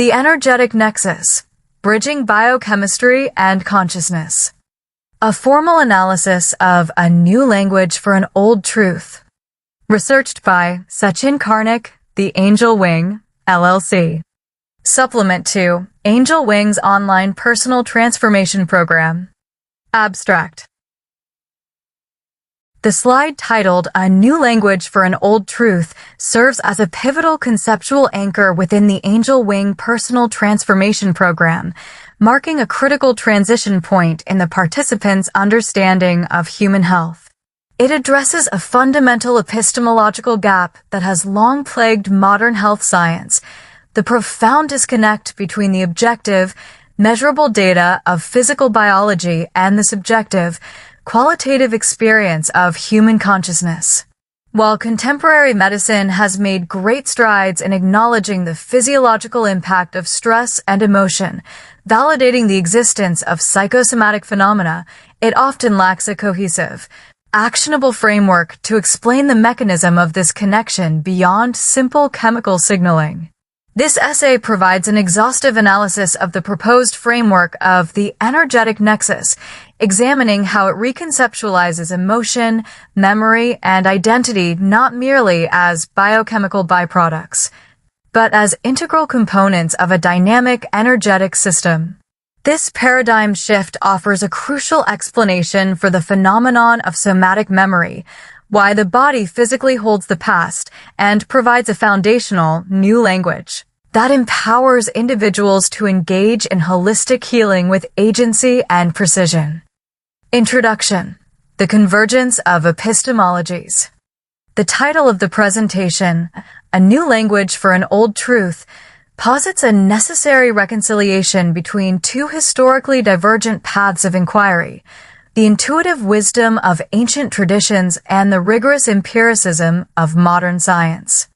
The energetic nexus, bridging biochemistry and consciousness. A formal analysis of A New Language for an Old Truth. Researched by Sachin Karnik, The Angel Wing, LLC. Supplement to Angel Wing's online personal transformation program. Abstract. The slide titled A New Language for an Old Truth serves as a pivotal conceptual anchor within the Angel Wing personal transformation program, marking a critical transition point in the participants' understanding of human health. It addresses a fundamental epistemological gap that has long plagued modern health science: the profound disconnect between the objective, measurable data of physical biology and the subjective, qualitative experience of human consciousness. While contemporary medicine has made great strides in acknowledging the physiological impact of stress and emotion, validating the existence of psychosomatic phenomena, it often lacks a cohesive, actionable framework to explain the mechanism of this connection beyond simple chemical signaling. This essay provides an exhaustive analysis of the proposed framework of the energetic nexus, examining how it reconceptualizes emotion, memory, and identity not merely as biochemical byproducts, but as integral components of a dynamic, energetic system. This paradigm shift offers a crucial explanation for the phenomenon of somatic memory, why the body physically holds the past, and provides a foundational, new language that empowers individuals to engage in holistic healing with agency and precision. Introduction: The Convergence of Epistemologies. The title of the presentation, A New Language for an Old Truth, posits a necessary reconciliation between two historically divergent paths of inquiry: the intuitive wisdom of ancient traditions and the rigorous empiricism of modern science.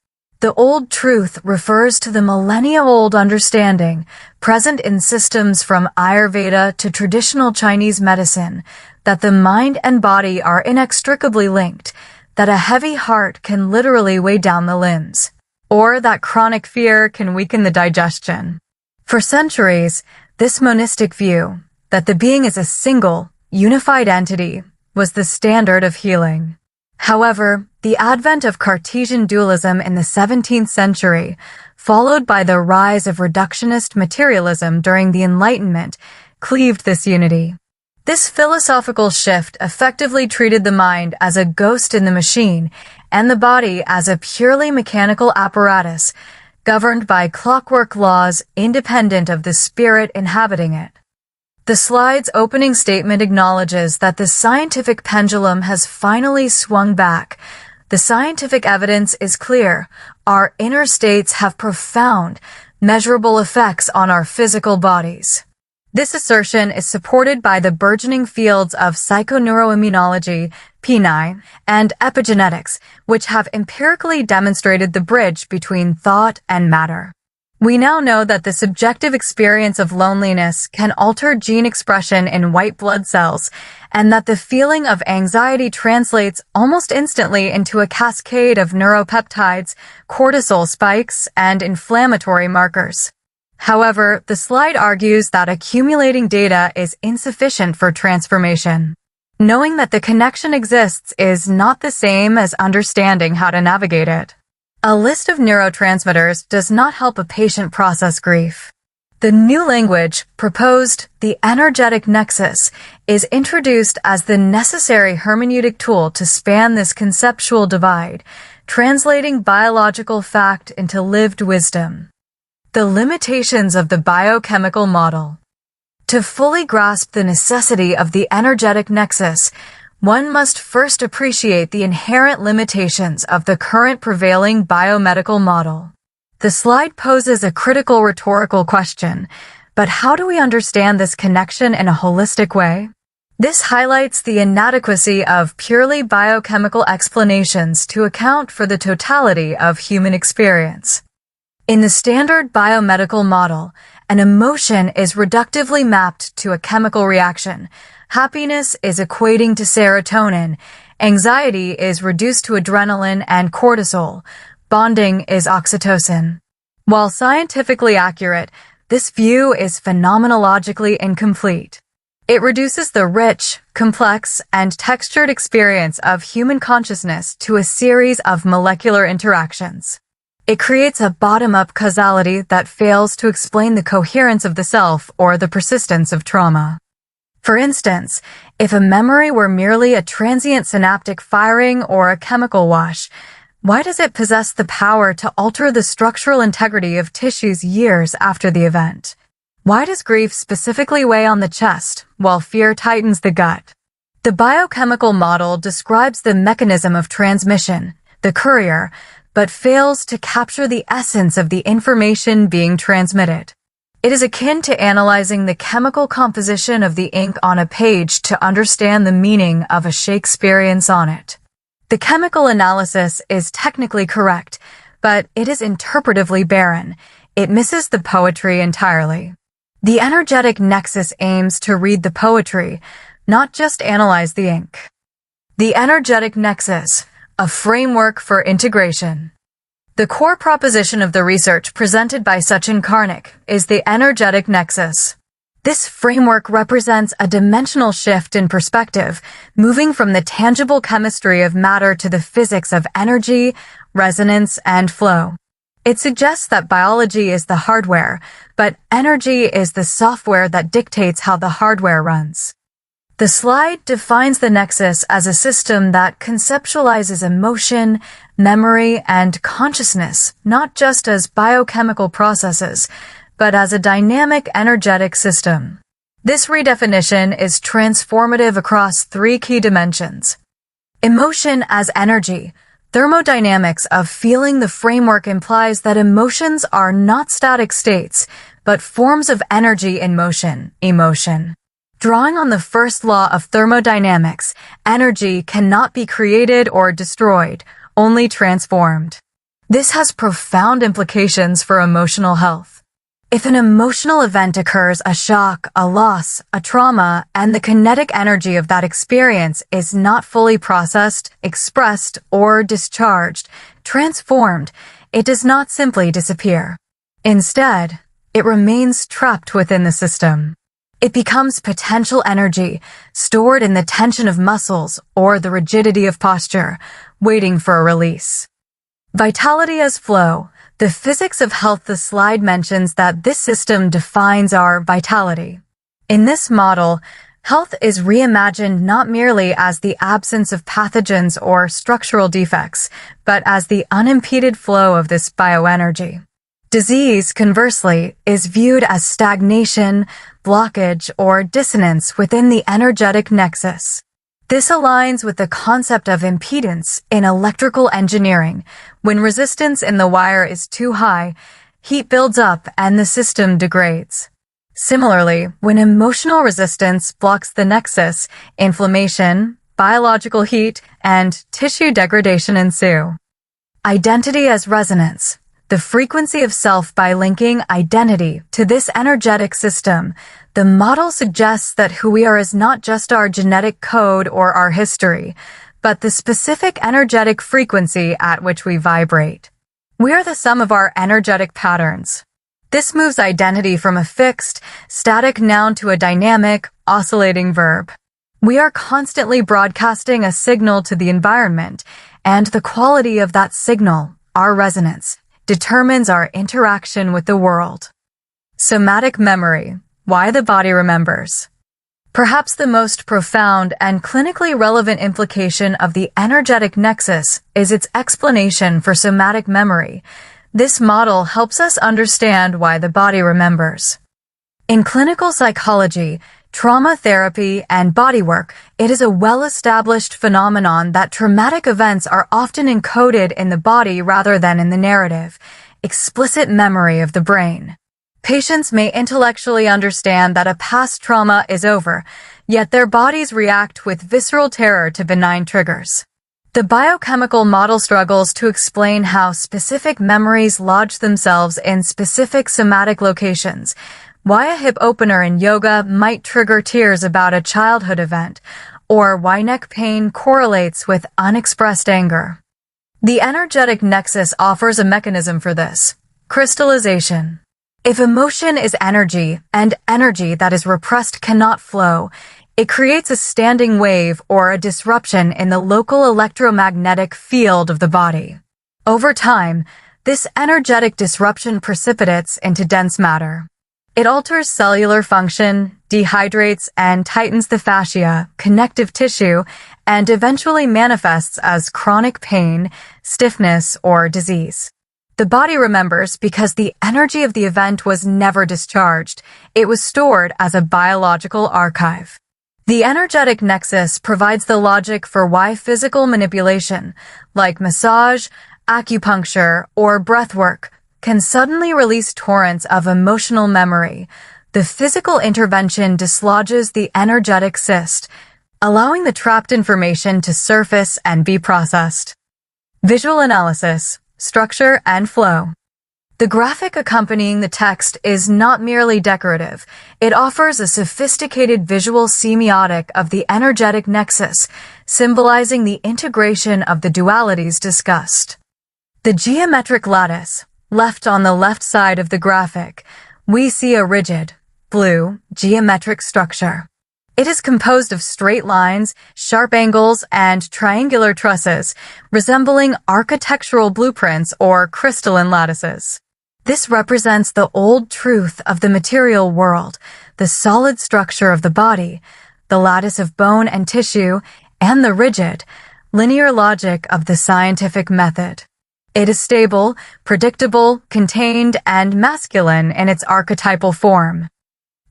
The old truth refers to the millennia-old understanding, present in systems from Ayurveda to traditional Chinese medicine, that the mind and body are inextricably linked, that a heavy heart can literally weigh down the limbs, or that chronic fear can weaken the digestion. For centuries, this monistic view, that the being is a single, unified entity, was the standard of healing. However, the advent of Cartesian dualism in the 17th century, followed by the rise of reductionist materialism during the Enlightenment, cleaved this unity. This philosophical shift effectively treated the mind as a ghost in the machine and the body as a purely mechanical apparatus, governed by clockwork laws independent of the spirit inhabiting it. The slide's opening statement acknowledges that the scientific pendulum has finally swung back. The scientific evidence is clear. Our inner states have profound, measurable effects on our physical bodies. This assertion is supported by the burgeoning fields of psychoneuroimmunology, PNI, and epigenetics, which have empirically demonstrated the bridge between thought and matter. We now know that the subjective experience of loneliness can alter gene expression in white blood cells, and that the feeling of anxiety translates almost instantly into a cascade of neuropeptides, cortisol spikes, and inflammatory markers. However, the slide argues that accumulating data is insufficient for transformation. Knowing that the connection exists is not the same as understanding how to navigate it. A list of neurotransmitters does not help a patient process grief. The new language, proposed, the energetic nexus, is introduced as the necessary hermeneutic tool to span this conceptual divide, translating biological fact into lived wisdom. The limitations of the biochemical model. To fully grasp the necessity of the energetic nexus, one must first appreciate the inherent limitations of the current prevailing biomedical model. The slide poses a critical rhetorical question, but how do we understand this connection in a holistic way? This highlights the inadequacy of purely biochemical explanations to account for the totality of human experience. In the standard biomedical model, an emotion is reductively mapped to a chemical reaction. Happiness is equating to serotonin, anxiety is reduced to adrenaline and cortisol, bonding is oxytocin. While scientifically accurate, this view is phenomenologically incomplete. It reduces the rich, complex, and textured experience of human consciousness to a series of molecular interactions. It creates a bottom-up causality that fails to explain the coherence of the self or the persistence of trauma. For instance, if a memory were merely a transient synaptic firing or a chemical wash, why does it possess the power to alter the structural integrity of tissues years after the event? Why does grief specifically weigh on the chest, while fear tightens the gut? The biochemical model describes the mechanism of transmission, the courier, but fails to capture the essence of the information being transmitted. It is akin to analyzing the chemical composition of the ink on a page to understand the meaning of a Shakespearean sonnet. The chemical analysis is technically correct, but it is interpretively barren. It misses the poetry entirely. The energetic nexus aims to read the poetry, not just analyze the ink. The energetic nexus, a framework for integration. The core proposition of the research presented by Sachin Karnik is the energetic nexus. This framework represents a dimensional shift in perspective, moving from the tangible chemistry of matter to the physics of energy, resonance, and flow. It suggests that biology is the hardware, but energy is the software that dictates how the hardware runs. The slide defines the nexus as a system that conceptualizes emotion, memory, and consciousness, not just as biochemical processes, but as a dynamic energetic system. This redefinition is transformative across three key dimensions. Emotion as energy. Thermodynamics of feeling. The framework implies that emotions are not static states, but forms of energy in motion, emotion. Drawing on the first law of thermodynamics, energy cannot be created or destroyed, only transformed. This has profound implications for emotional health. If an emotional event occurs, a shock, a loss, a trauma, and the kinetic energy of that experience is not fully processed, expressed, or discharged, transformed, it does not simply disappear. Instead, it remains trapped within the system. It becomes potential energy, stored in the tension of muscles or the rigidity of posture, waiting for a release. Vitality as flow. The physics of health. The slide mentions that this system defines our vitality. In this model, health is reimagined not merely as the absence of pathogens or structural defects, but as the unimpeded flow of this bioenergy. Disease, conversely, is viewed as stagnation, blockage, or dissonance within the energetic nexus. This aligns with the concept of impedance in electrical engineering. When resistance in the wire is too high, heat builds up and the system degrades. Similarly, when emotional resistance blocks the nexus, inflammation, biological heat, and tissue degradation ensue. Identity as resonance. The frequency of self. By linking identity to this energetic system, the model suggests that who we are is not just our genetic code or our history, but the specific energetic frequency at which we vibrate. We are the sum of our energetic patterns. This moves identity from a fixed, static noun to a dynamic, oscillating verb. We are constantly broadcasting a signal to the environment, and the quality of that signal, our resonance, determines our interaction with the world. Somatic memory. Why the body remembers. Perhaps the most profound and clinically relevant implication of the energetic nexus is its explanation for somatic memory. This model helps us understand why the body remembers. In clinical psychology, trauma therapy, and bodywork, it is a well-established phenomenon that traumatic events are often encoded in the body rather than in the narrative, explicit memory of the brain. Patients may intellectually understand that a past trauma is over, yet their bodies react with visceral terror to benign triggers. The biochemical model struggles to explain how specific memories lodge themselves in specific somatic locations, why a hip opener in yoga might trigger tears about a childhood event, or why neck pain correlates with unexpressed anger. The energetic nexus offers a mechanism for this. Crystallization. If emotion is energy, and energy that is repressed cannot flow, it creates a standing wave or a disruption in the local electromagnetic field of the body. Over time, this energetic disruption precipitates into dense matter. It alters cellular function, dehydrates and tightens the fascia, connective tissue, and eventually manifests as chronic pain, stiffness, or disease. The body remembers because the energy of the event was never discharged. It was stored as a biological archive. The energetic nexus provides the logic for why physical manipulation, like massage, acupuncture, or breathwork, can suddenly release torrents of emotional memory. The physical intervention dislodges the energetic cyst, allowing the trapped information to surface and be processed. Visual analysis, structure, and flow. The graphic accompanying the text is not merely decorative. It offers a sophisticated visual semiotic of the energetic nexus, symbolizing the integration of the dualities discussed. The geometric lattice, left on the left side of the graphic, we see a rigid, blue, geometric structure. It is composed of straight lines, sharp angles, and triangular trusses, resembling architectural blueprints or crystalline lattices. This represents the old truth of the material world, the solid structure of the body, the lattice of bone and tissue, and the rigid, linear logic of the scientific method. It is stable, predictable, contained, and masculine in its archetypal form.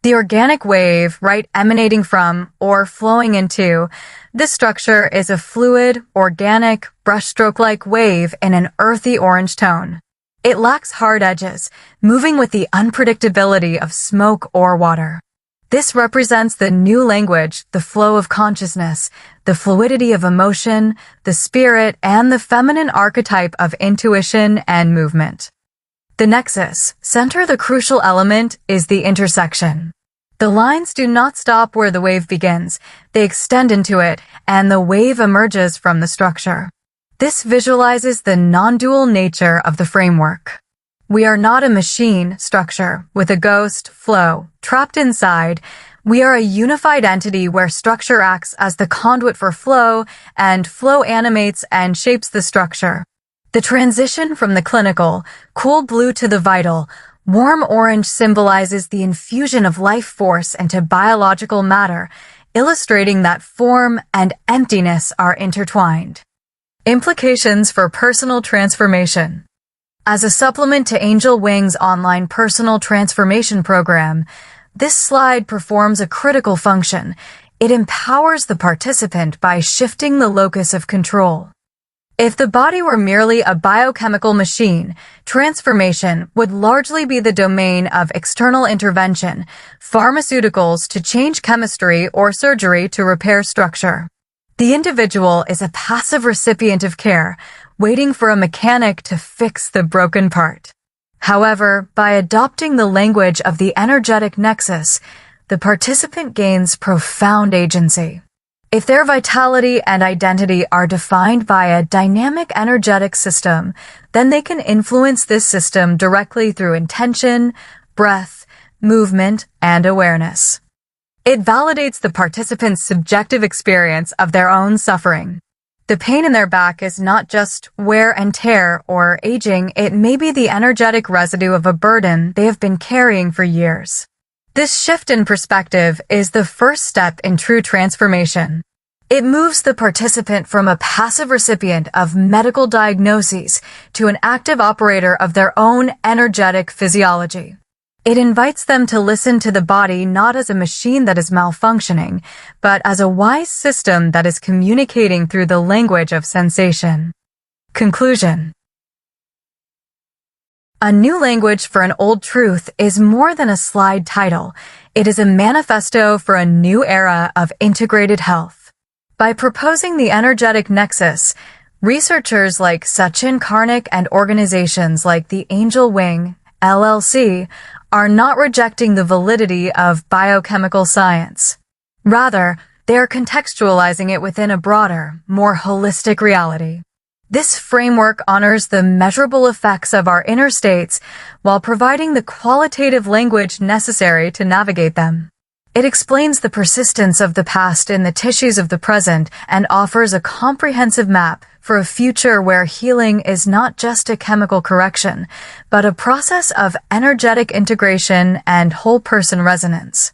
The organic wave, right, emanating from or flowing into this structure is a fluid, organic, brushstroke-like wave in an earthy orange tone. It lacks hard edges, moving with the unpredictability of smoke or water. This represents the new language, the flow of consciousness, the fluidity of emotion, the spirit, and the feminine archetype of intuition and movement. The nexus, center the crucial element, is the intersection. The lines do not stop where the wave begins. They extend into it, and the wave emerges from the structure. This visualizes the non-dual nature of the framework. We are not a machine structure with a ghost flow trapped inside. We are a unified entity where structure acts as the conduit for flow, and flow animates and shapes the structure. The transition from the clinical, cool blue to the vital, warm orange symbolizes the infusion of life force into biological matter, illustrating that form and emptiness are intertwined. Implications for personal transformation. As a supplement to Angel Wing's online personal transformation program, this slide performs a critical function. It empowers the participant by shifting the locus of control. If the body were merely a biochemical machine, transformation would largely be the domain of external intervention, pharmaceuticals to change chemistry or surgery to repair structure. The individual is a passive recipient of care, waiting for a mechanic to fix the broken part. However, by adopting the language of the energetic nexus, the participant gains profound agency. If their vitality and identity are defined by a dynamic energetic system, then they can influence this system directly through intention, breath, movement, and awareness. It validates the participant's subjective experience of their own suffering. The pain in their back is not just wear and tear or aging, it may be the energetic residue of a burden they have been carrying for years. This shift in perspective is the first step in true transformation. It moves the participant from a passive recipient of medical diagnoses to an active operator of their own energetic physiology. It invites them to listen to the body not as a machine that is malfunctioning, but as a wise system that is communicating through the language of sensation. Conclusion. A New Language for an Old Truth is more than a slide title. It is a manifesto for a new era of integrated health. By proposing the energetic nexus, researchers like Sachin Karnik and organizations like the Angel Wing, LLC, are not rejecting the validity of biochemical science. Rather, they are contextualizing it within a broader, more holistic reality. This framework honors the measurable effects of our inner states while providing the qualitative language necessary to navigate them. It explains the persistence of the past in the tissues of the present and offers a comprehensive map for a future where healing is not just a chemical correction, but a process of energetic integration and whole-person resonance.